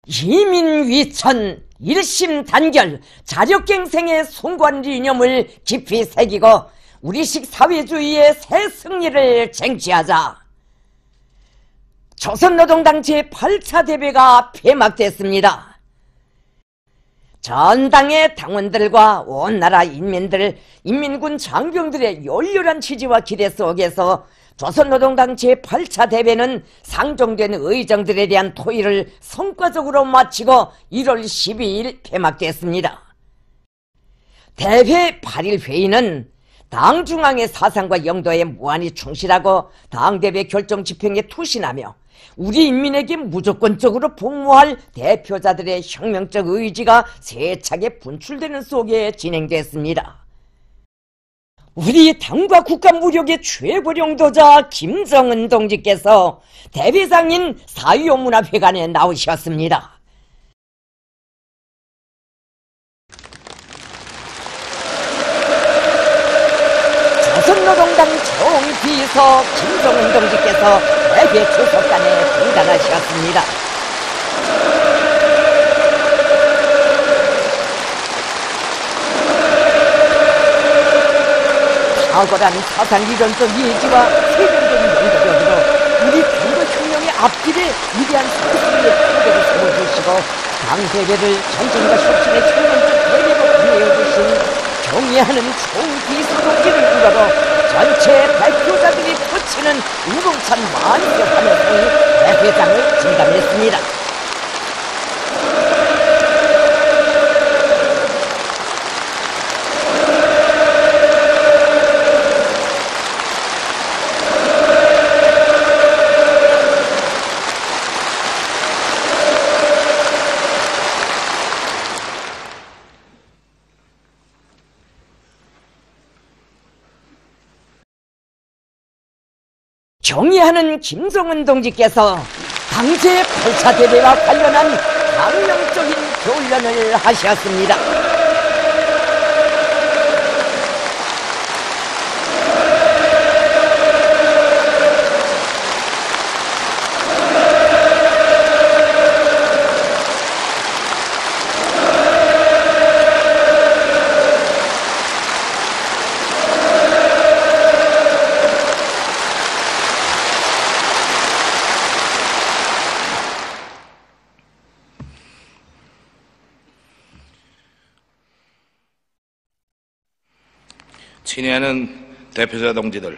이민위천 일심단결 자력갱생의 송관 이념을 깊이 새기고 우리식 사회주의의 새 승리를 쟁취하자. 조선노동당 제8차 대회가 폐막됐습니다. 전 당의 당원들과 온 나라 인민들, 인민군 장병들의 열렬한 지지와 기대 속에서 조선노동당 제8차 대회는 상정된 의정들에 대한 토의를 성과적으로 마치고 1월 12일 폐막됐습니다. 대회 8일 회의는 당 중앙의 사상과 영도에 무한히 충실하고 당대회 결정 집행에 투신하며 우리 인민에게 무조건적으로 복무할 대표자들의 혁명적 의지가 세차게 분출되는 속에 진행됐습니다. 우리 당과 국가 무력의 최고령도자 김정은 동지께서 대회장인 사유문화회관에 나오셨습니다. 조선노동당 총비서 김정은 동지께서 대회 출석단에 등단하셨습니다. 탁월한 사상이론적 예지와 세련된 연구력으로 우리 당과 혁명의 앞길에 위대한 소수의 통계를 세워주시고 당대회를 전쟁과 혁신의 혁명적 대회로 구해주신 경애하는 총비서 동지를 우러러 전체 대표자들이 펼치는 우렁찬 만세 환호성이 대회장을 진담했습니다. 경의하는 김정은 동지께서 당제 8차 대회와 관련한 강령적인 교련을 하셨습니다. 친애하는 대표자 동지들,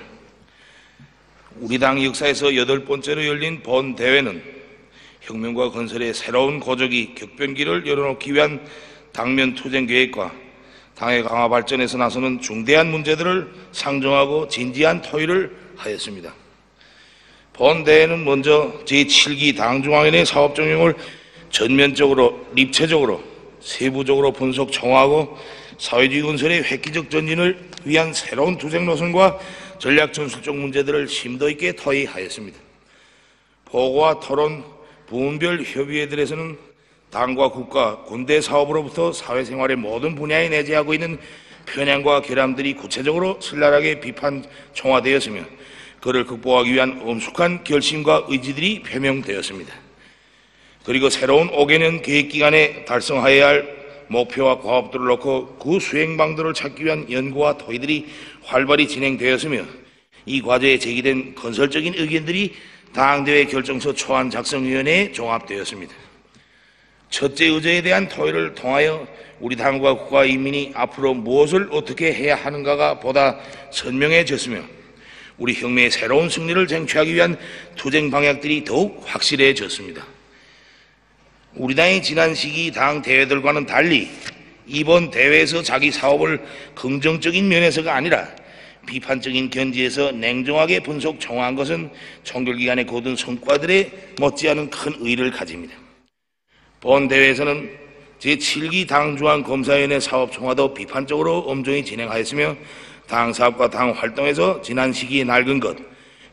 우리 당 역사에서 8번째로 열린 본 대회는 혁명과 건설의 새로운 고적이 격변기를 열어놓기 위한 당면 투쟁 계획과 당의 강화 발전에서 나서는 중대한 문제들을 상정하고 진지한 토의를 하였습니다. 본 대회는 먼저 제7기 당중앙위원회 사업 정령을 전면적으로, 입체적으로, 세부적으로 분석 정화하고 사회주의 건설의 획기적 전진을 위한 새로운 투쟁 노선과 전략 전술적 문제들을 심도 있게 토의하였습니다. 보고와 토론, 부문별 협의회들에서는 당과 국가, 군대 사업으로부터 사회생활의 모든 분야에 내재하고 있는 편향과 결함들이 구체적으로 신랄하게 비판 총화되었으며 그를 극복하기 위한 엄숙한 결심과 의지들이 표명되었습니다. 그리고 새로운 5개년 계획기간에 달성하여야 할 목표와 과업들을 놓고 그 수행방도를 찾기 위한 연구와 토의들이 활발히 진행되었으며 이 과제에 제기된 건설적인 의견들이 당대회 결정서 초안 작성위원회에 종합되었습니다. 첫째 의제에 대한 토의를 통하여 우리 당과 국가 인민이 앞으로 무엇을 어떻게 해야 하는가가 보다 선명해졌으며 우리 혁명의 새로운 승리를 쟁취하기 위한 투쟁 방향들이 더욱 확실해졌습니다. 우리 당의 지난 시기 당 대회들과는 달리 이번 대회에서 자기 사업을 긍정적인 면에서가 아니라 비판적인 견지에서 냉정하게 분석 정화한 것은 총결기간의 거둔 성과들에 못지않은 큰 의의를 가집니다. 본 대회에서는 제7기 당중앙검사위원회 사업 총화도 비판적으로 엄정히 진행하였으며 당 사업과 당 활동에서 지난 시기에 낡은 것,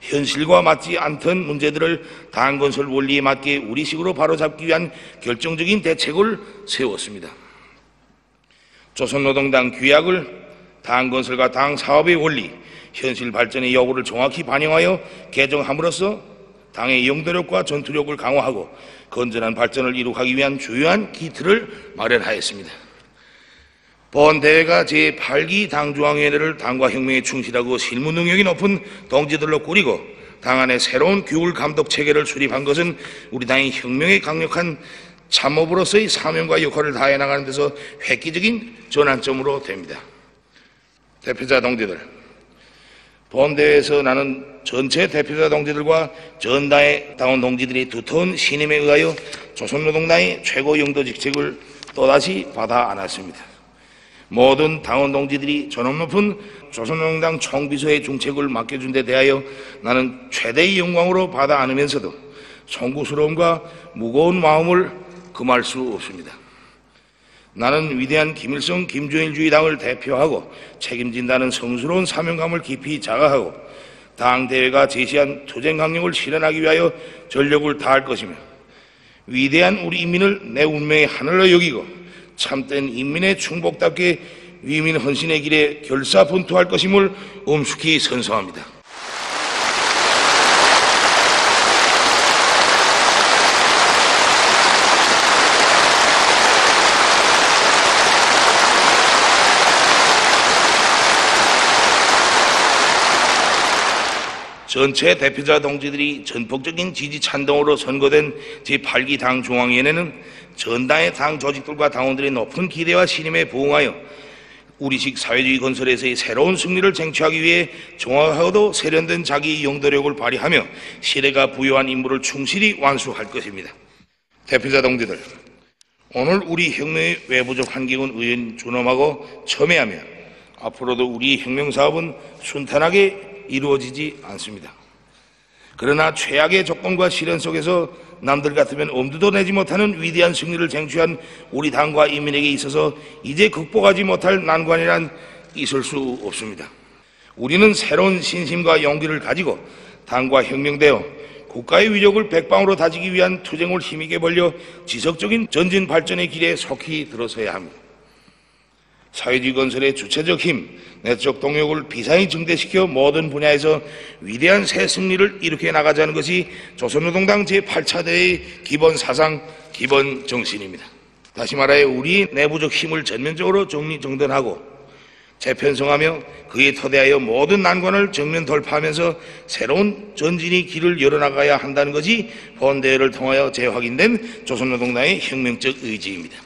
현실과 맞지 않던 문제들을 당 건설 원리에 맞게 우리식으로 바로잡기 위한 결정적인 대책을 세웠습니다. 조선노동당 규약을 당 건설과 당 사업의 원리, 현실 발전의 요구를 정확히 반영하여 개정함으로써 당의 영도력과 전투력을 강화하고 건전한 발전을 이룩하기 위한 주요한 기틀을 마련하였습니다. 본 대회가 제8기 당중앙위원회를 당과 혁명에 충실하고 실무 능력이 높은 동지들로 꾸리고 당 안에 새로운 규율 감독 체계를 수립한 것은 우리 당이 혁명의 강력한 참모부로서의 사명과 역할을 다해 나가는 데서 획기적인 전환점으로 됩니다. 대표자 동지들, 본 대회에서 나는 전체 대표자 동지들과 전당의 당원 동지들이 두터운 신임에 의하여 조선노동당의 최고 영도 직책을 또다시 받아 안았습니다. 모든 당원 동지들이 존엄 높은 조선노동당 총비서의 중책을 맡겨준 데 대하여 나는 최대의 영광으로 받아 안으면서도 송구스러움과 무거운 마음을 금할 수 없습니다. 나는 위대한 김일성 김정일주의당을 대표하고 책임진다는 성스러운 사명감을 깊이 자각하고 당대회가 제시한 투쟁 강령을 실현하기 위하여 전력을 다할 것이며 위대한 우리 인민을 내 운명의 하늘로 여기고 참된 인민의 충복답게 위민 헌신의 길에 결사분투할 것임을 엄숙히 선서합니다. 전체 대표자 동지들이 전폭적인 지지 찬동으로 선거된 제8기 당 중앙위원회는 전당의 당 조직들과 당원들의 높은 기대와 신임에 부응하여 우리식 사회주의 건설에서의 새로운 승리를 쟁취하기 위해 정확하고도 세련된 자기 영도력을 발휘하며 시대가 부여한 임무를 충실히 완수할 것입니다. 대표자 동지들, 오늘 우리 혁명의 외부적 환경은 의연 준엄하고 첨예하며 앞으로도 우리 혁명 사업은 순탄하게 이루어지지 않습니다. 그러나 최악의 조건과 시련 속에서 남들 같으면 엄두도 내지 못하는 위대한 승리를 쟁취한 우리 당과 인민에게 있어서 이제 극복하지 못할 난관이란 있을 수 없습니다. 우리는 새로운 신심과 용기를 가지고 당과 혁명되어 국가의 위력을 백방으로 다지기 위한 투쟁을 힘있게 벌려 지속적인 전진 발전의 길에 속히 들어서야 합니다. 사회주의 건설의 주체적 힘, 내적 동력을 비상히 증대시켜 모든 분야에서 위대한 새 승리를 일으켜 나가자는 것이 조선노동당 제8차 대회의 기본 사상, 기본 정신입니다. 다시 말하여 우리 내부적 힘을 전면적으로 정리정돈하고 재편성하며 그에 토대하여 모든 난관을 정면 돌파하면서 새로운 전진의 길을 열어나가야 한다는 것이 본 대회를 통하여 재확인된 조선노동당의 혁명적 의지입니다.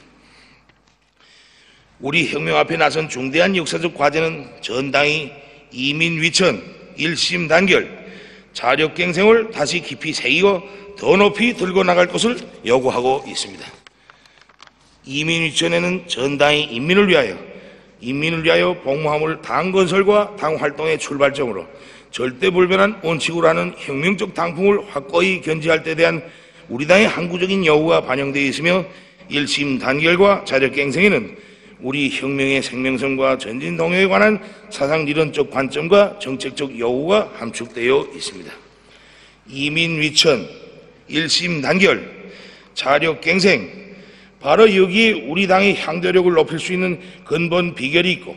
우리 혁명 앞에 나선 중대한 역사적 과제는 전당이 이민위천, 일심단결, 자력갱생을 다시 깊이 새기고 더 높이 들고 나갈 것을 요구하고 있습니다. 이민위천에는 전당이 인민을 위하여 복무함을 당 건설과 당 활동의 출발점으로 절대 불변한 원칙으로 하는 혁명적 당풍을 확고히 견지할 때 대한 우리 당의 항구적인 요구가 반영되어 있으며 일심단결과 자력갱생에는 우리 혁명의 생명성과 전진 동요에 관한 사상리론적 관점과 정책적 요구가 함축되어 있습니다. 이민위천, 일심단결, 자력갱생, 바로 여기에 우리 당의 향도력을 높일 수 있는 근본 비결이 있고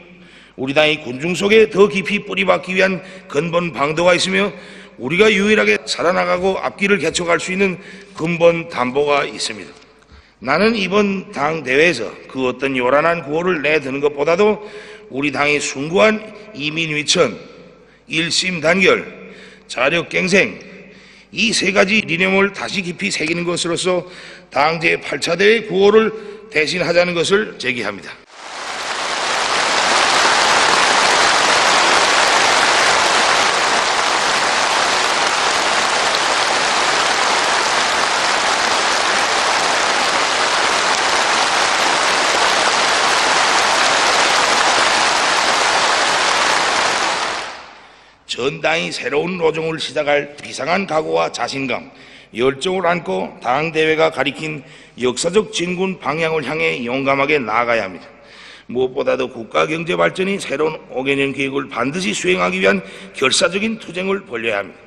우리 당의 군중 속에 더 깊이 뿌리박기 위한 근본 방도가 있으며 우리가 유일하게 살아나가고 앞길을 개척할 수 있는 근본 담보가 있습니다. 나는 이번 당 대회에서 그 어떤 요란한 구호를 내드는 것보다도 우리 당의 숭고한 이민위천, 일심단결, 자력갱생 이 세 가지理念을 다시 깊이 새기는 것으로서 당 제8차 대회 구호를 대신하자는 것을 제기합니다. 전당이 새로운 노정을 시작할 비상한 각오와 자신감, 열정을 안고 당대회가 가리킨 역사적 진군 방향을 향해 용감하게 나아가야 합니다. 무엇보다도 국가 경제 발전이 새로운 5개년 계획을 반드시 수행하기 위한 결사적인 투쟁을 벌여야 합니다.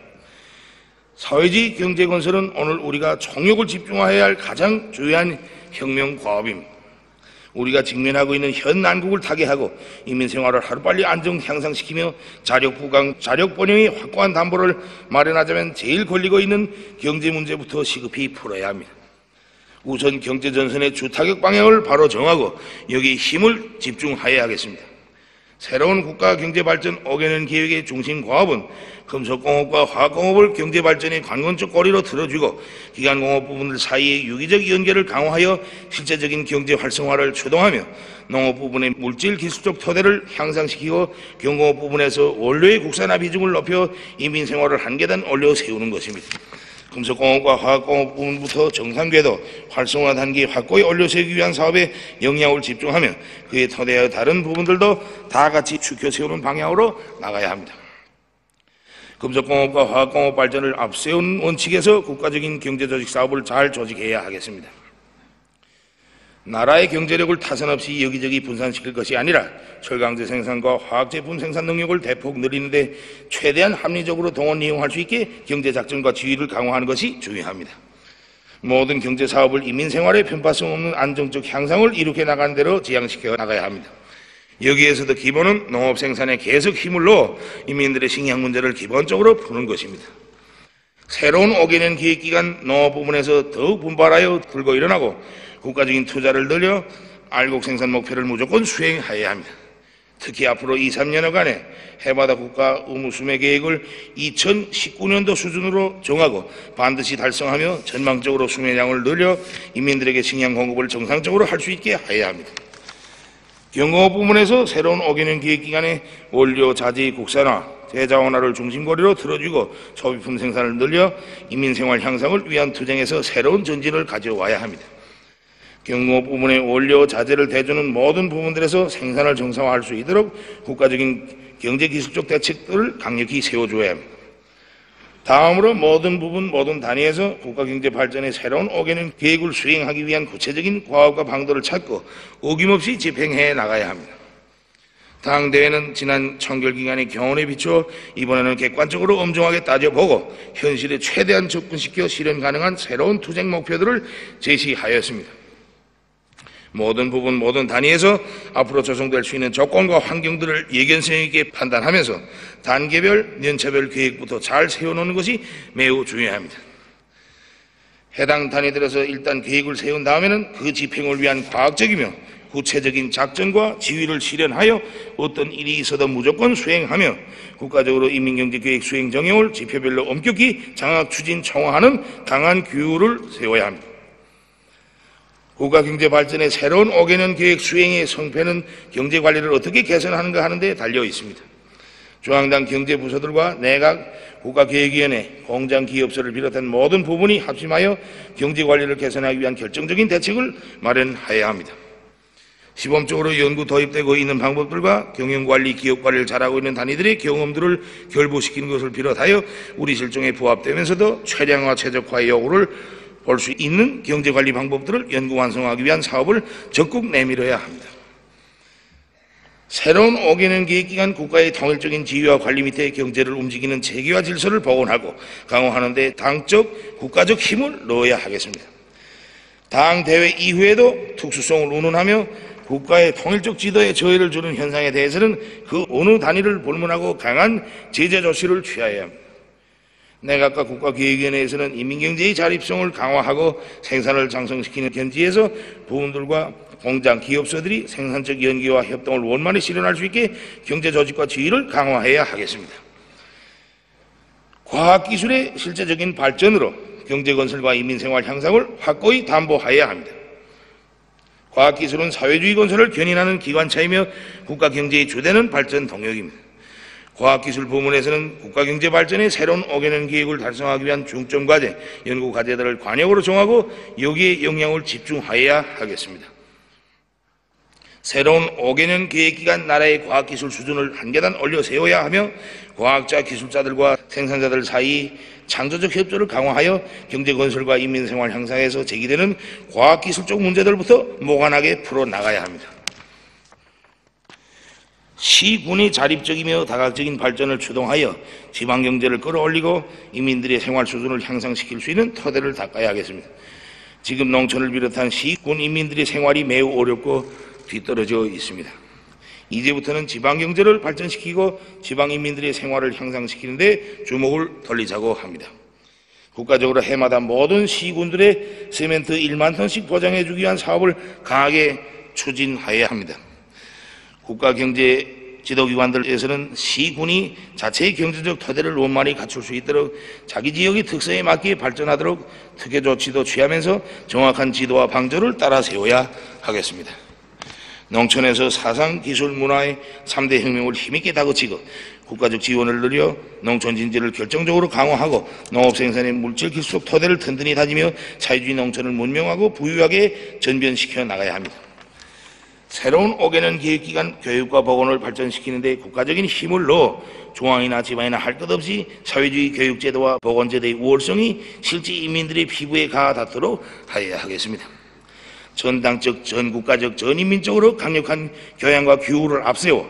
사회주의 경제 건설은 오늘 우리가 총력을 집중해야 할 가장 중요한 혁명 과업입니다. 우리가 직면하고 있는 현 난국을 타개하고 인민 생활을 하루빨리 안정 향상시키며 자력 부강, 자력 번영의 확고한 담보를 마련하자면 제일 걸리고 있는 경제 문제부터 시급히 풀어야 합니다. 우선 경제 전선의 주타격 방향을 바로 정하고 여기에 힘을 집중하여야 하겠습니다. 새로운 국가 경제 발전 5개년 계획의 중심 과업은 금속공업과 화학공업을 경제 발전의 관건적 고리로 틀어주고 기간공업 부분들 사이의 유기적 연계를 강화하여 실제적인 경제 활성화를 추동하며 농업 부분의 물질 기술적 토대를 향상시키고 경공업 부분에서 원료의 국산화 비중을 높여 인민 생활을 한 계단 올려 세우는 것입니다. 금속공업과 화학공업 부분부터 정상궤도 활성화 단계 확고히 올려세우기 위한 사업에 영향을 집중하며 그에 토대하여 다른 부분들도 다 같이 추켜 세우는 방향으로 나가야 합니다. 금속공업과 화학공업 발전을 앞세운 원칙에서 국가적인 경제조직 사업을 잘 조직해야 하겠습니다. 나라의 경제력을 타선 없이 여기저기 분산시킬 것이 아니라 철강제 생산과 화학제품 생산 능력을 대폭 늘리는데 최대한 합리적으로 동원 이용할 수 있게 경제작전과 지휘를 강화하는 것이 중요합니다. 모든 경제사업을 인민생활의 편파성 없는 안정적 향상을 일으켜 나가는 대로 지향시켜 나가야 합니다. 여기에서도 기본은 농업 생산에 계속 힘을 넣어 인민들의 식량 문제를 기본적으로 푸는 것입니다. 새로운 5개년 계획기간 농업 부문에서 더욱 분발하여 들고 일어나고 국가적인 투자를 늘려 알곡 생산 목표를 무조건 수행해야 합니다. 특히 앞으로 2, 3년여간에 해마다 국가 의무 수매 계획을 2019년도 수준으로 정하고 반드시 달성하며 전망적으로 수매량을 늘려 인민들에게 식량 공급을 정상적으로 할 수 있게 해야 합니다. 경공업 부문에서 새로운 5개년 계획기간에 원료 자재의 국산화, 대자원화를 중심고리로 틀어주고 소비품 생산을 늘려 인민생활 향상을 위한 투쟁에서 새로운 전진을 가져와야 합니다. 경공업 부문의 원료 자재를 대주는 모든 부분들에서 생산을 정상화할 수 있도록 국가적인 경제기술적 대책들을 강력히 세워줘야 합니다. 다음으로 모든 부분, 모든 단위에서 국가경제 발전의 새로운 5개년 계획을 수행하기 위한 구체적인 과업과 방도를 찾고 어김없이 집행해 나가야 합니다. 당대회는 지난 청결기간의 경험에 비추어 이번에는 객관적으로 엄중하게 따져보고 현실에 최대한 접근시켜 실현 가능한 새로운 투쟁 목표들을 제시하였습니다. 모든 부분, 모든 단위에서 앞으로 조성될 수 있는 조건과 환경들을 예견성 있게 판단하면서 단계별, 연차별 계획부터 잘 세워놓는 것이 매우 중요합니다. 해당 단위들에서 일단 계획을 세운 다음에는 그 집행을 위한 과학적이며 구체적인 작전과 지휘를 실현하여 어떤 일이 있어도 무조건 수행하며 국가적으로 인민경제계획 수행 정형을 지표별로 엄격히 장악, 추진, 총화하는 강한 규율을 세워야 합니다. 국가경제발전의 새로운 5개년 계획 수행의 성패는 경제관리를 어떻게 개선하는가 하는 데 달려 있습니다. 중앙당 경제부서들과 내각, 국가계획위원회, 공장기업소를 비롯한 모든 부분이 합심하여 경제관리를 개선하기 위한 결정적인 대책을 마련해야 합니다. 시범적으로 연구 도입되고 있는 방법들과 경영관리, 기업관리를 잘하고 있는 단위들의 경험들을 결부시키는 것을 비롯하여 우리 실정에 부합되면서도 최량화, 최적화의 요구를 볼 수 있는 경제관리 방법들을 연구 완성하기 위한 사업을 적극 내밀어야 합니다. 새로운 5개년 계획기간 국가의 통일적인 지휘와 관리 밑에 경제를 움직이는 체계와 질서를 복원하고 강화하는 데 당적, 국가적 힘을 넣어야 하겠습니다. 당대회 이후에도 특수성을 운운하며 국가의 통일적 지도에 저해를 주는 현상에 대해서는 그 어느 단위를 불문하고 강한 제재 조치를 취하여야 합니다. 내각과 국가기획위원회에서는 인민경제의 자립성을 강화하고 생산을 장성시키는 견지에서 부분들과 공장, 기업소들이 생산적 연계와 협동을 원만히 실현할 수 있게 경제조직과 지휘를 강화해야 하겠습니다. 과학기술의 실제적인 발전으로 경제건설과 인민생활 향상을 확고히 담보해야 합니다. 과학기술은 사회주의 건설을 견인하는 기관차이며 국가경제의 주되는 발전 동력입니다. 과학기술 부문에서는 국가경제 발전의 새로운 5개년 계획을 달성하기 위한 중점과제, 연구과제들을 관역으로 정하고 여기에 영향을 집중하여야 하겠습니다. 새로운 5개년 계획기간 나라의 과학기술 수준을 한 계단 올려 세워야 하며 과학자, 기술자들과 생산자들 사이 창조적 협조를 강화하여 경제건설과 인민생활 향상에서 제기되는 과학기술적 문제들부터 모관하게 풀어나가야 합니다. 시군이 자립적이며 다각적인 발전을 추동하여 지방경제를 끌어올리고 인민들의 생활 수준을 향상시킬 수 있는 토대를 닦아야 하겠습니다. 지금 농촌을 비롯한 시군 인민들의 생활이 매우 어렵고 뒤떨어져 있습니다. 이제부터는 지방경제를 발전시키고 지방인민들의 생활을 향상시키는 데 주목을 돌리자고 합니다. 국가적으로 해마다 모든 시군들의 세멘트 1만 톤씩 보장해주기 위한 사업을 강하게 추진해야 합니다. 국가경제지도기관들에서는 시군이 자체의 경제적 토대를 원만히 갖출 수 있도록 자기 지역의 특성에 맞게 발전하도록 특혜 조치도 취하면서 정확한 지도와 방조를 따라 세워야 하겠습니다. 농촌에서 사상, 기술, 문화의 3대 혁명을 힘있게 다그치고 국가적 지원을 늘려 농촌 진지를 결정적으로 강화하고 농업 생산의 물질 기술 토대를 든든히 다지며 사회주의 농촌을 문명하고 부유하게 전변시켜 나가야 합니다. 새로운 5개년 계획기간 교육과 보건을 발전시키는 데 국가적인 힘을 넣어 중앙이나 지방이나 할 것 없이 사회주의 교육제도와 보건제도의 우월성이 실제 인민들의 피부에 가닿도록 하여야 하겠습니다. 전당적, 전국가적, 전인민적으로 강력한 교양과 규율을 앞세워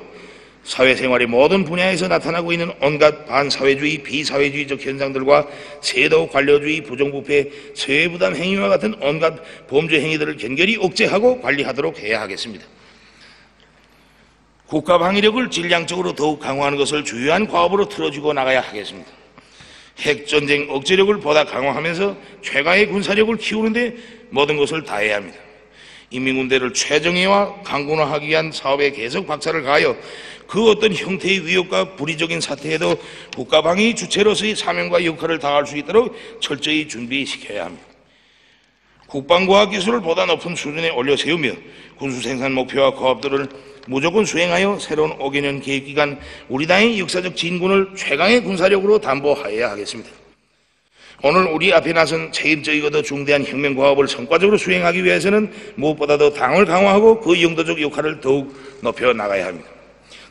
사회생활의 모든 분야에서 나타나고 있는 온갖 반사회주의, 비사회주의적 현상들과 세도, 관료주의, 부정부패, 세부담 행위와 같은 온갖 범죄 행위들을 견결히 억제하고 관리하도록 해야 하겠습니다. 국가 방위력을 질량적으로 더욱 강화하는 것을 주요한 과업으로 틀어주고 나가야 하겠습니다. 핵전쟁 억제력을 보다 강화하면서 최강의 군사력을 키우는데 모든 것을 다해야 합니다. 인민군대를 최정예와 강군화하기 위한 사업에 계속 박차를 가하여 그 어떤 형태의 위협과 불의적인 사태에도 국가방위 주체로서의 사명과 역할을 다할 수 있도록 철저히 준비시켜야 합니다. 국방과학기술을 보다 높은 수준에 올려 세우며 군수생산 목표와 과업들을 무조건 수행하여 새로운 5개년 계획기간 우리 당의 역사적 진군을 최강의 군사력으로 담보하여야 하겠습니다. 오늘 우리 앞에 나선 책임적이고도 중대한 혁명 과업을 성과적으로 수행하기 위해서는 무엇보다도 당을 강화하고 그 영도적 역할을 더욱 높여 나가야 합니다.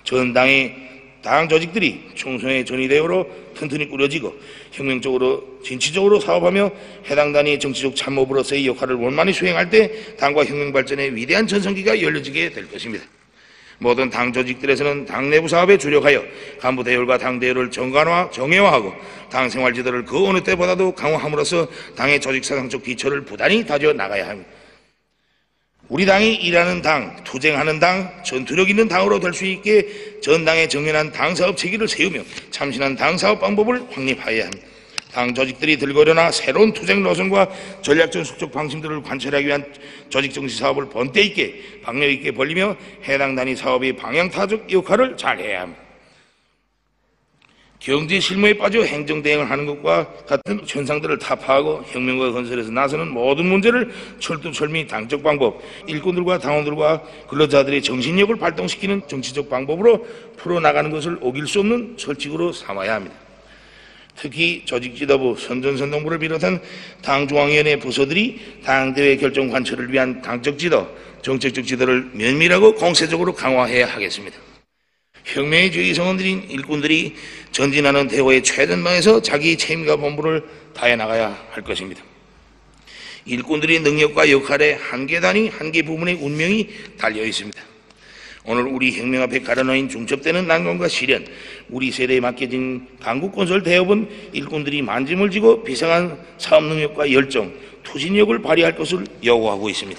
전당의 당 조직들이 충성의 전위대우로 튼튼히 꾸려지고 혁명적으로 진취적으로 사업하며 해당 단위의 정치적 참모부로서의 역할을 원만히 수행할 때 당과 혁명 발전의 위대한 전성기가 열려지게 될 것입니다. 모든 당 조직들에서는 당 내부 사업에 주력하여 간부 대열과 당 대열을 정예화하고 당 생활 지도를 그 어느 때보다도 강화함으로써 당의 조직 사상적 기초를 부단히 다져 나가야 합니다. 우리 당이 일하는 당, 투쟁하는 당, 전투력 있는 당으로 될 수 있게 전당의 정연한 당 사업 체계를 세우며 참신한 당 사업 방법을 확립하여야 합니다. 당 조직들이 들고 일어나 새로운 투쟁 노선과 전략적 숙적 방침들을 관철하기 위한 조직정치 사업을 본때 있게 방력 있게 벌리며 해당 단위 사업의 방향타적 역할을 잘 해야 합니다. 경제 실무에 빠져 행정 대응을 하는 것과 같은 현상들을 타파하고 혁명과 건설에서 나서는 모든 문제를 철두철미 당적 방법, 일꾼들과 당원들과 근로자들의 정신력을 발동시키는 정치적 방법으로 풀어나가는 것을 어길 수 없는 철칙으로 삼아야 합니다. 특히 조직지도부, 선전선동부를 비롯한 당중앙위원회 부서들이 당대회 결정 관철을 위한 당적 지도, 정책적 지도를 면밀하고 공세적으로 강화해야 하겠습니다. 혁명의 주의성원들인 일꾼들이 전진하는 대호의 최전방에서 자기 책임과 본분을 다해 나가야 할 것입니다. 일꾼들의 능력과 역할에 한 계단이 한 개 부분의 운명이 달려 있습니다. 오늘 우리 혁명 앞에 가려놓인 중첩되는 난관과 시련, 우리 세대에 맡겨진 강국건설 대업은 일꾼들이 만짐을 지고 비상한 사업 능력과 열정, 투신력을 발휘할 것을 요구하고 있습니다.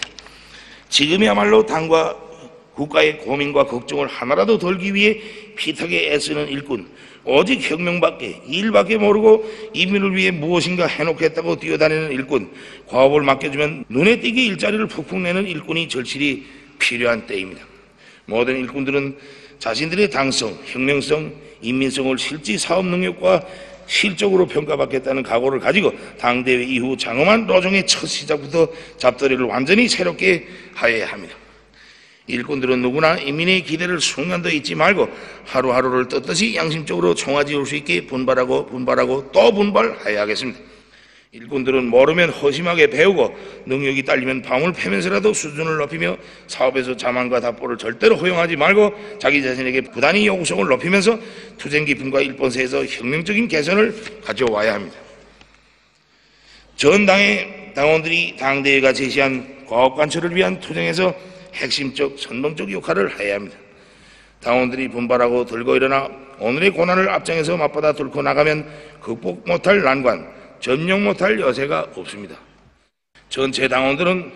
지금이야말로 당과 국가의 고민과 걱정을 하나라도 덜기 위해 피탁에 애쓰는 일꾼, 오직 혁명밖에 일밖에 모르고 인민을 위해 무엇인가 해놓겠다고 뛰어다니는 일꾼, 과업을 맡겨주면 눈에 띄게 일자리를 푹푹 내는 일꾼이 절실히 필요한 때입니다. 모든 일꾼들은 자신들의 당성, 혁명성, 인민성을 실제 사업 능력과 실적으로 평가받겠다는 각오를 가지고 당대회 이후 장엄한 노정의 첫 시작부터 잡다리를 완전히 새롭게 하여야 합니다. 일꾼들은 누구나 인민의 기대를 순간도 잊지 말고 하루하루를 떳떳이 양심적으로 총아지울 수 있게 분발하고 또 분발해야 하겠습니다. 일꾼들은 모르면 허심하게 배우고 능력이 딸리면 방울 패면서라도 수준을 높이며 사업에서 자만과 답보를 절대로 허용하지 말고 자기 자신에게 부단히 요구성을 높이면서 투쟁 기쁨과 일본세에서 혁명적인 개선을 가져와야 합니다. 전 당의 당원들이 당대회가 제시한 과업관철을 위한 투쟁에서 핵심적 선봉적 역할을 해야 합니다. 당원들이 분발하고 들고 일어나 오늘의 고난을 앞장에서 맞받아 뚫고 나가면 극복 못할 난관, 점령 못할 여세가 없습니다. 전체 당원들은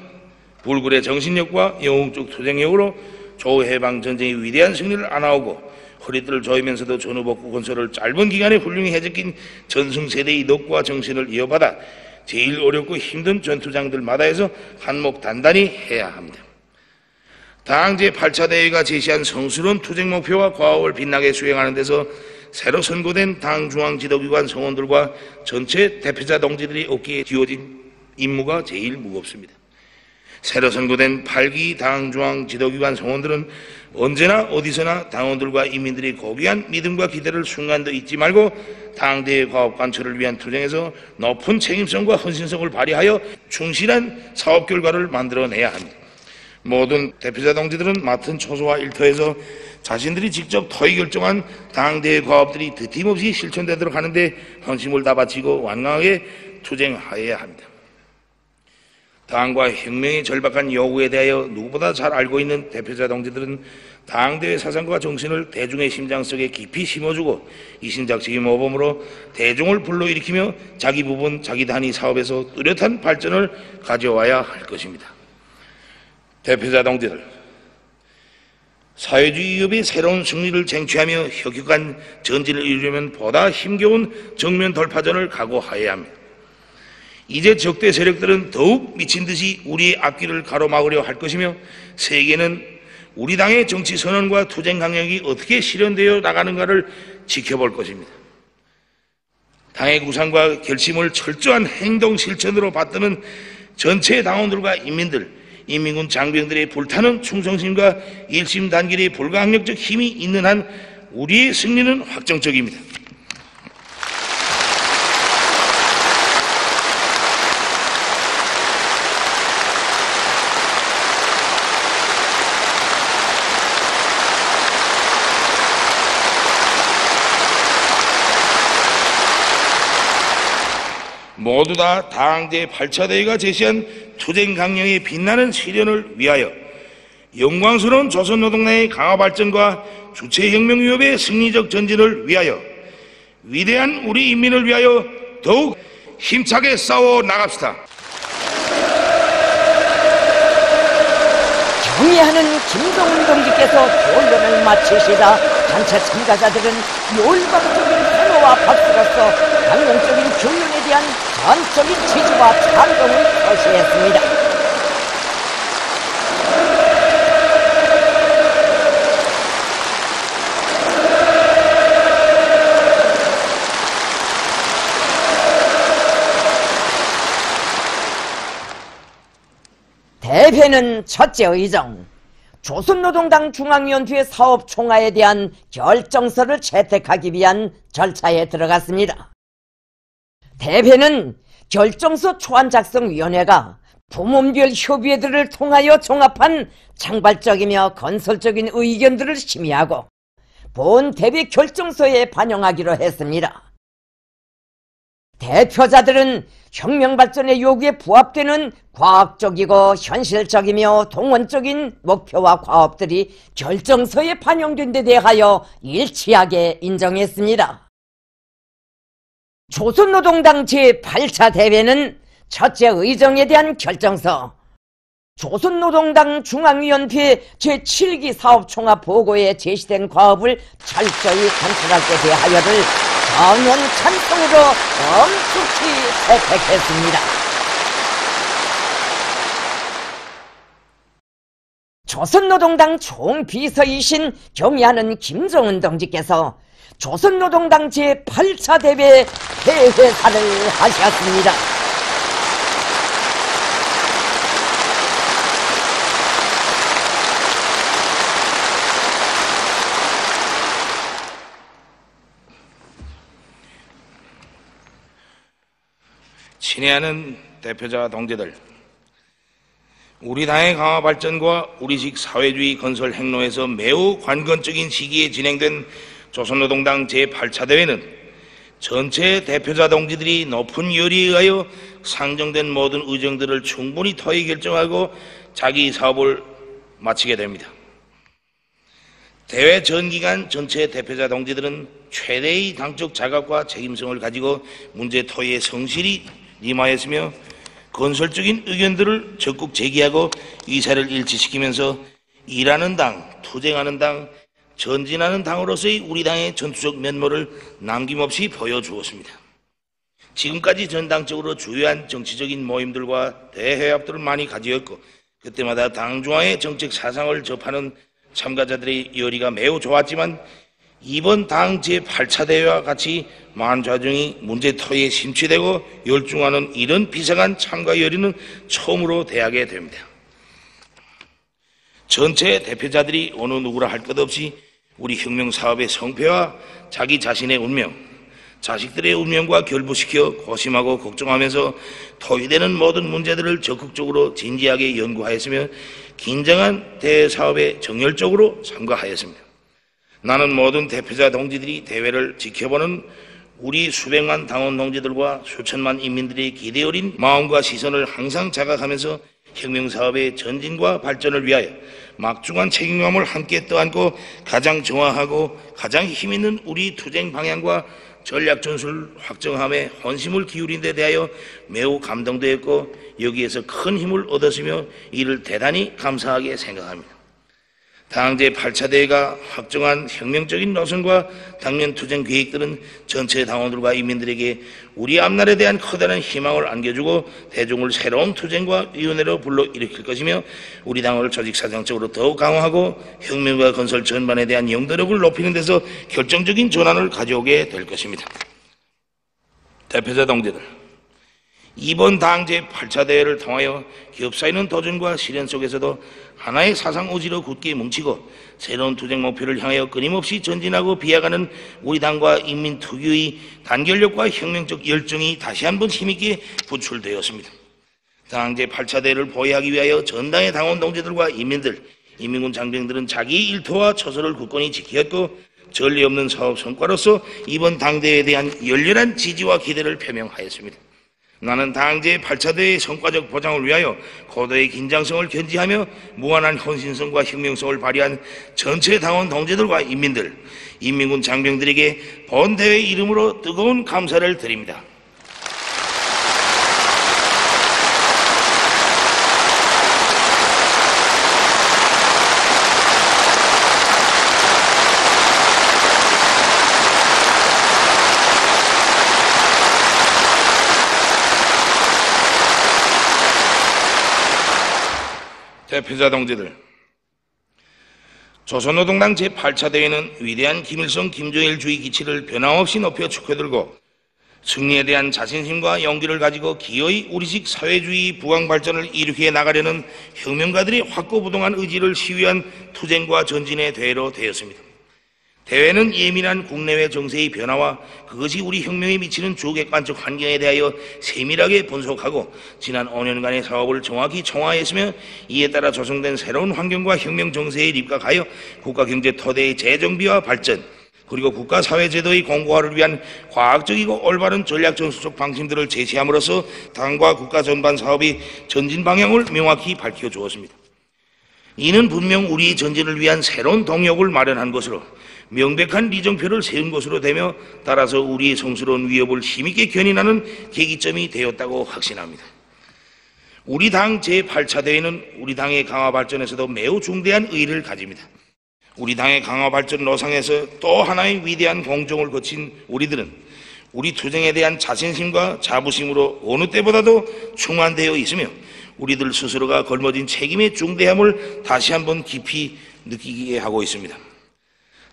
불굴의 정신력과 영웅적 투쟁력으로 조해방 전쟁의 위대한 승리를 안아오고 허리띠를 조이면서도 전후복구 건설을 짧은 기간에 훌륭히 해적인 전승세대의 덕과 정신을 이어받아 제일 어렵고 힘든 전투장들마다에서 한몫 단단히 해야 합니다. 당 제8차 대회가 제시한 성스러운 투쟁 목표와 과업을 빛나게 수행하는 데서 새로 선고된 당 중앙지도기관 성원들과 전체 대표자 동지들이 어깨에 쥐어진 임무가 제일 무겁습니다. 새로 선고된 8기 당 중앙지도기관 성원들은 언제나 어디서나 당원들과 인민들이 고귀한 믿음과 기대를 순간도 잊지 말고 당대의 과업 관철을 위한 투쟁에서 높은 책임성과 헌신성을 발휘하여 충실한 사업 결과를 만들어내야 합니다. 모든 대표자 동지들은 맡은 초소와 일터에서 자신들이 직접 토의 결정한 당대의 과업들이 드팀없이 실천되도록 하는데 헌신을 다 바치고 완강하게 투쟁하여야 합니다. 당과 혁명의 절박한 요구에 대하여 누구보다 잘 알고 있는 대표자 동지들은 당대의 사상과 정신을 대중의 심장 속에 깊이 심어주고 이신작식의 모범으로 대중을 불러일으키며 자기 부분 자기 단위 사업에서 뚜렷한 발전을 가져와야 할 것입니다. 대표자 동지들, 사회주의 위협의 새로운 승리를 쟁취하며 혁혁한 전진을 이루려면 보다 힘겨운 정면 돌파전을 각오하여야 합니다. 이제 적대 세력들은 더욱 미친 듯이 우리의 앞길을 가로막으려 할 것이며 세계는 우리 당의 정치 선언과 투쟁 강력이 어떻게 실현되어 나가는가를 지켜볼 것입니다. 당의 구상과 결심을 철저한 행동 실천으로 받드는 전체 당원들과 인민들, 인민군 장병들의 불타는 충성심과 일심단결의 불가항력적 힘이 있는 한 우리의 승리는 확정적입니다. 모두 다 당 제8차 대회가 제시한 투쟁 강령의 빛나는 실현을 위하여 영광스러운 조선노동당의 강화 발전과 주체혁명 위협의 승리적 전진을 위하여 위대한 우리 인민을 위하여 더욱 힘차게 싸워 나갑시다. 경의하는 김동훈 동지께서 결론을 마치시다 단체 참가자들은 열광적인 환호와 박수로서 강공적인 경륜에 대한 전적인 지지와 찬동을 표시했습니다. 대회는 첫째 의정, 조선노동당 중앙위원회 사업총화에 대한 결정서를 채택하기 위한 절차에 들어갔습니다. 대회는 결정서 초안작성위원회가 부문별 협의회들을 통하여 종합한 창발적이며 건설적인 의견들을 심의하고 본 대회 결정서에 반영하기로 했습니다. 대표자들은 혁명 발전의 요구에 부합되는 과학적이고 현실적이며 동원적인 목표와 과업들이 결정서에 반영된 데 대하여 일치하게 인정했습니다. 조선노동당 제8차 대회는 첫째 의정에 대한 결정서, 조선노동당 중앙위원회 제7기 사업총화 보고에 제시된 과업을 철저히 관철할 때 대하여를 전원 찬성으로 엄숙히 채택했습니다. 조선노동당 총비서이신 경의하는 김정은 동지께서 조선노동당 제8차 대회 폐회사를 하셨습니다. 친애하는 대표자 동지들, 우리 당의 강화 발전과 우리식 사회주의 건설 행로에서 매우 관건적인 시기에 진행된 조선노동당 제8차 대회는 전체 대표자 동지들이 높은 열의에 의하여 상정된 모든 의정들을 충분히 토의 결정하고 자기 사업을 마치게 됩니다. 대회 전 기간 전체 대표자 동지들은 최대의 당적 자각과 책임성을 가지고 문제 토의에 성실히 임하였으며 건설적인 의견들을 적극 제기하고 의사를 일치시키면서 일하는 당, 투쟁하는 당, 전진하는 당으로서의 우리 당의 전투적 면모를 남김없이 보여주었습니다. 지금까지 전당적으로 주요한 정치적인 모임들과 대회합들을 많이 가지었고 그때마다 당 중앙의 정책 사상을 접하는 참가자들의 열의가 매우 좋았지만 이번 당 제8차 대회와 같이 만좌중이 문제토에 심취되고 열중하는 이런 비상한 참가 열의는 처음으로 대하게 됩니다. 전체 대표자들이 어느 누구라 할 것 없이 우리 혁명사업의 성패와 자기 자신의 운명, 자식들의 운명과 결부시켜 고심하고 걱정하면서 토의되는 모든 문제들을 적극적으로 진지하게 연구하였으며 긴장한 대사업에 정열적으로 참가하였습니다. 나는 모든 대표자 동지들이 대회를 지켜보는 우리 수백만 당원 동지들과 수천만 인민들의 기대 어린 마음과 시선을 항상 자각하면서 혁명사업의 전진과 발전을 위하여 막중한 책임감을 함께 떠안고 가장 정확하고 가장 힘있는 우리 투쟁 방향과 전략 전술을 확정함에 헌심을 기울인 데 대하여 매우 감동되었고 여기에서 큰 힘을 얻었으며 이를 대단히 감사하게 생각합니다. 당 제8차 대회가 확정한 혁명적인 노선과 당면 투쟁 계획들은 전체 당원들과 인민들에게 우리 앞날에 대한 커다란 희망을 안겨주고 대중을 새로운 투쟁과 위원회로 불러일으킬 것이며 우리 당을 조직사정적으로 더욱 강화하고 혁명과 건설 전반에 대한 영도력을 높이는 데서 결정적인 전환을 가져오게 될 것입니다. 대표자 동지들, 이번 당 제8차 대회를 통하여 겹사이는 도전과 시련 속에서도 하나의 사상 의지로 굳게 뭉치고 새로운 투쟁 목표를 향하여 끊임없이 전진하고 비약하는 우리 당과 인민 특유의 단결력과 혁명적 열정이 다시 한번 힘있게 부출되었습니다. 당 제8차 대회를 보위하기 위하여 전당의 당원 동지들과 인민들, 인민군 장병들은 자기 일터와 처소를 굳건히 지켰고 전례 없는 사업 성과로서 이번 당대회에 대한 열렬한 지지와 기대를 표명하였습니다. 나는 당 제8차 대회의 성과적 보장을 위하여 고도의 긴장성을 견지하며 무한한 헌신성과 혁명성을 발휘한 전체 당원 동지들과 인민들, 인민군 장병들에게 본 대회 이름으로 뜨거운 감사를 드립니다. 대표자 동지들, 조선노동당 제8차 대회는 위대한 김일성, 김정일주의 기치를 변함없이 높여 축하들고 승리에 대한 자신심과 용기를 가지고 기어이 우리식 사회주의 부강 발전을 일으켜 나가려는 혁명가들의 확고부동한 의지를 시위한 투쟁과 전진의 대회로 되었습니다. 대회는 예민한 국내외 정세의 변화와 그것이 우리 혁명에 미치는 주객관적 환경에 대하여 세밀하게 분석하고 지난 5년간의 사업을 정확히 총화했으며 이에 따라 조성된 새로운 환경과 혁명 정세에 입각하여 국가경제 토대의 재정비와 발전 그리고 국가사회제도의 공고화를 위한 과학적이고 올바른 전략전술적 방침들을 제시함으로써 당과 국가 전반 사업의 전진 방향을 명확히 밝혀주었습니다. 이는 분명 우리의 전진을 위한 새로운 동력을 마련한 것으로 명백한 리정표를 세운 것으로 되며 따라서 우리의 성스러운 위협을 힘있게 견인하는 계기점이 되었다고 확신합니다. 우리 당 제8차 대회는 우리 당의 강화 발전에서도 매우 중대한 의의를 가집니다. 우리 당의 강화 발전 노상에서 또 하나의 위대한 공정을 거친 우리들은 우리 투쟁에 대한 자신심과 자부심으로 어느 때보다도 충만되어 있으며 우리들 스스로가 걸머진 책임의 중대함을 다시 한번 깊이 느끼게 하고 있습니다.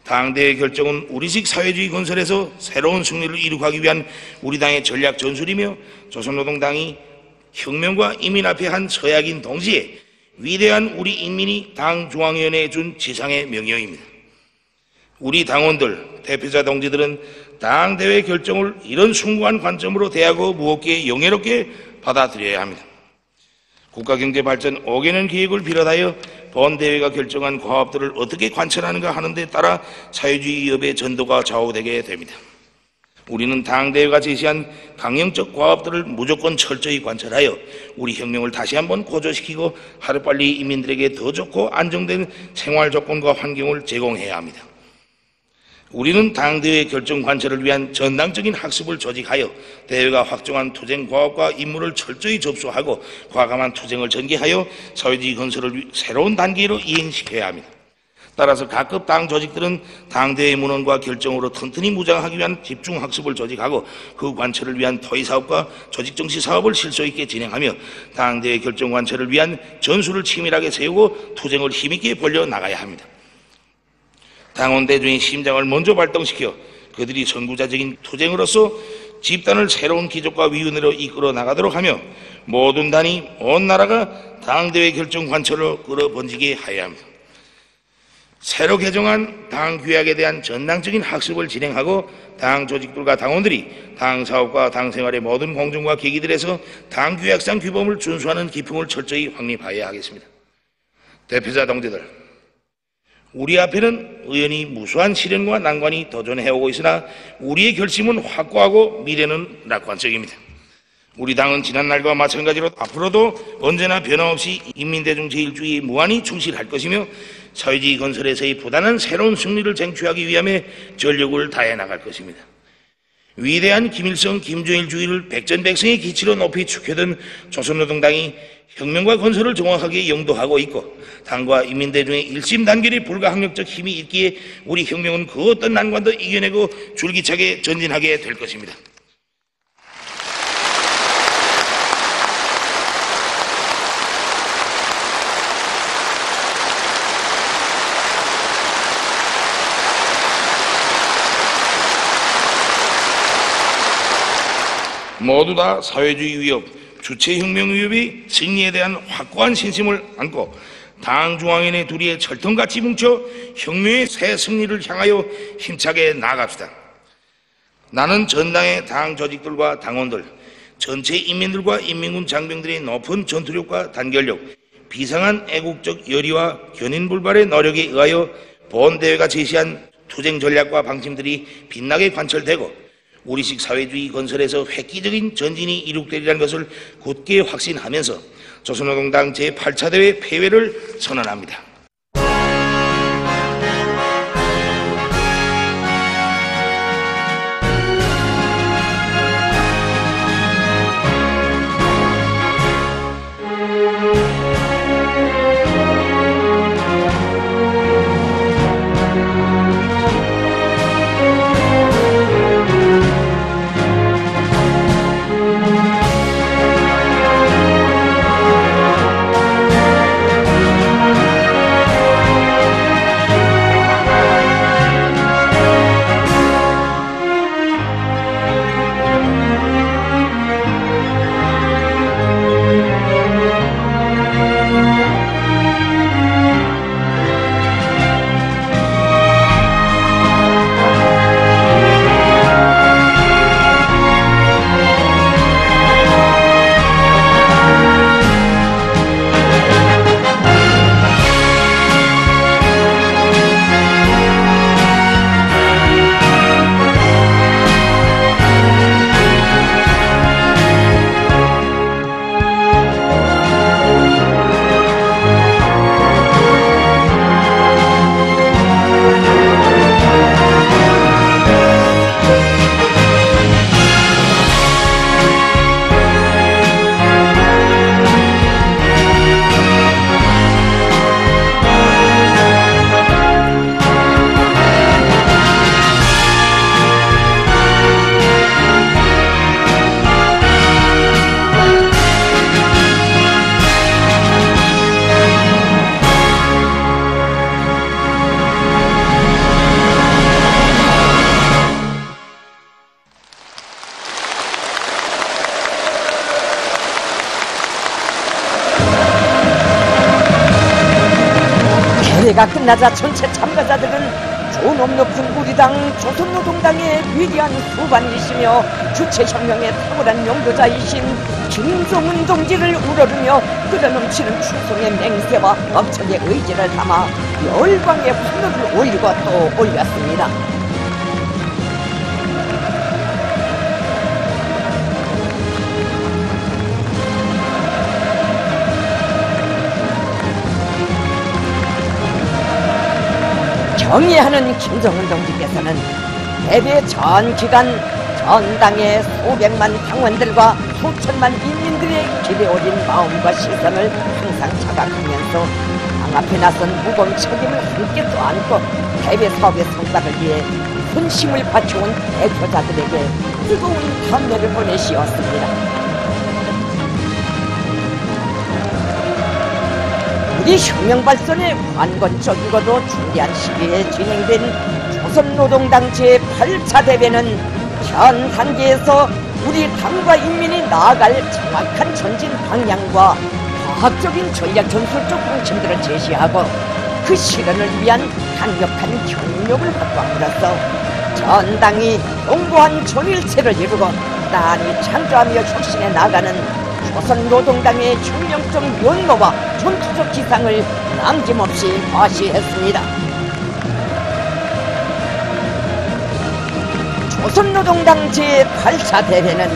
당대의 결정은 우리식 사회주의 건설에서 새로운 승리를 이룩하기 위한 우리 당의 전략 전술이며 조선노동당이 혁명과 인민 앞에 한 서약인 동시에 위대한 우리 인민이 당 중앙위원회에 준 지상의 명령입니다. 우리 당원들, 대표자 동지들은 당대회 결정을 이런 숭고한 관점으로 대하고 무겁게 영예롭게 받아들여야 합니다. 국가경제발전 5개년 계획을 비롯하여 본대회가 결정한 과업들을 어떻게 관철하는가 하는 데 따라 사회주의 위협의 전도가 좌우되게 됩니다. 우리는 당대회가 제시한 강령적 과업들을 무조건 철저히 관철하여 우리 혁명을 다시 한번 고조시키고 하루빨리 인민들에게 더 좋고 안정된 생활 조건과 환경을 제공해야 합니다. 우리는 당대회 결정 관철을 위한 전당적인 학습을 조직하여 대회가 확정한 투쟁 과업과 임무를 철저히 접수하고 과감한 투쟁을 전개하여 사회주의 건설을 새로운 단계로 이행시켜야 합니다. 따라서 각급 당 조직들은 당대회 문헌과 결정으로 튼튼히 무장하기 위한 집중 학습을 조직하고 그 관철을 위한 토의 사업과 조직 정시 사업을 실속 있게 진행하며 당대회 결정 관철을 위한 전술을 치밀하게 세우고 투쟁을 힘있게 벌려 나가야 합니다. 당원 대중의 심장을 먼저 발동시켜 그들이 선구자적인 투쟁으로서 집단을 새로운 기적과 위원회로 이끌어 나가도록 하며 모든 단위 온 나라가 당대회 결정 관철로 끌어번지게 하여야 합니다. 새로 개정한 당 규약에 대한 전당적인 학습을 진행하고 당 조직들과 당원들이 당 사업과 당 생활의 모든 공정과 계기들에서 당 규약상 규범을 준수하는 기풍을 철저히 확립하여야 하겠습니다. 대표자 동지들, 우리 앞에는 의연히 무수한 시련과 난관이 도전해오고 있으나 우리의 결심은 확고하고 미래는 낙관적입니다. 우리 당은 지난날과 마찬가지로 앞으로도 언제나 변함없이 인민대중 제일주의에 무한히 충실할 것이며 사회주의 건설에서의 부단한 새로운 승리를 쟁취하기 위함에 전력을 다해 나갈 것입니다. 위대한 김일성, 김정일주의를 백전백승의 기치로 높이 축해던 조선노동당이 혁명과 건설을 정확하게 영도하고 있고 당과 인민대중의 일심단결에 불가항력적 힘이 있기에 우리 혁명은 그 어떤 난관도 이겨내고 줄기차게 전진하게 될 것입니다. 모두 다 사회주의 위협, 주체혁명 위협의 승리에 대한 확고한 신심을 안고 당 중앙위원회 둘이의 철통같이 뭉쳐 혁명의 새 승리를 향하여 힘차게 나아갑시다. 나는 전당의 당 조직들과 당원들, 전체 인민들과 인민군 장병들의 높은 전투력과 단결력, 비상한 애국적 열의와 견인불발의 노력에 의하여 본대회가 제시한 투쟁 전략과 방침들이 빛나게 관철되고 우리식 사회주의 건설에서 획기적인 전진이 이룩되리라는 것을 굳게 확신하면서 조선노동당 제8차 대회 폐회를 선언합니다. 대회가 끝나자 전체 참가자들은 존엄 높은 우리 당 조선노동당의 위대한 수반이시며 주체혁명의 탁월한 용도자이신 김정은 동지를 우러르며 끓어넘치는 추송의 맹세와 억척의 의지를 담아 열광의 환호를 올리고 또 올렸습니다. 경의하는 김정은 동지께서는 대대 전 기간 전당의 수백만 당원들과 수천만 인민들의 기대 어린 마음과 시선을 항상 자각하면서 당 앞에 나선 무거운 책임을 함께 떠안고 대외 사업의 성과를 위해 혼심을 바쳐온 대표자들에게 뜨거운 감회를 보내시었습니다. 우리 혁명 발전의 관건적이고도 중대한 시기에 진행된 조선노동당 제8차 대회는 현 단계에서 우리 당과 인민이 나아갈 정확한 전진 방향과 과학적인 전략 전술적 방침들을 제시하고 그 실현을 위한 강력한 경력을 확보함으로써 전당이 공고한 전일체를 이루고 나란히 창조하며 혁신해 나가는 조선노동당의 혁명적 면모와 전투적 기상을 남김없이 과시했습니다. 조선노동당 제8차 대회는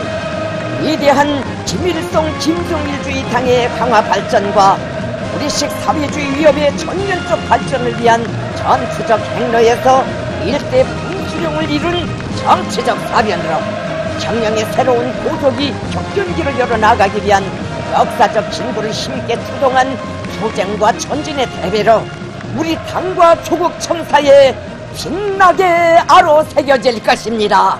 위대한 김일성 김정일주의 당의 강화 발전과 우리식 사회주의 위협의 전면적 발전을 위한 전투적 행로에서 일대 분수령을 이룬 정치적 사변으로 혁명의 새로운 고속이 격변기를 열어나가기 위한 역사적 진보를 힘있게 투동한 투쟁과 전진의 대회로 우리 당과 조국 청사에 빛나게 아로 새겨질 것입니다.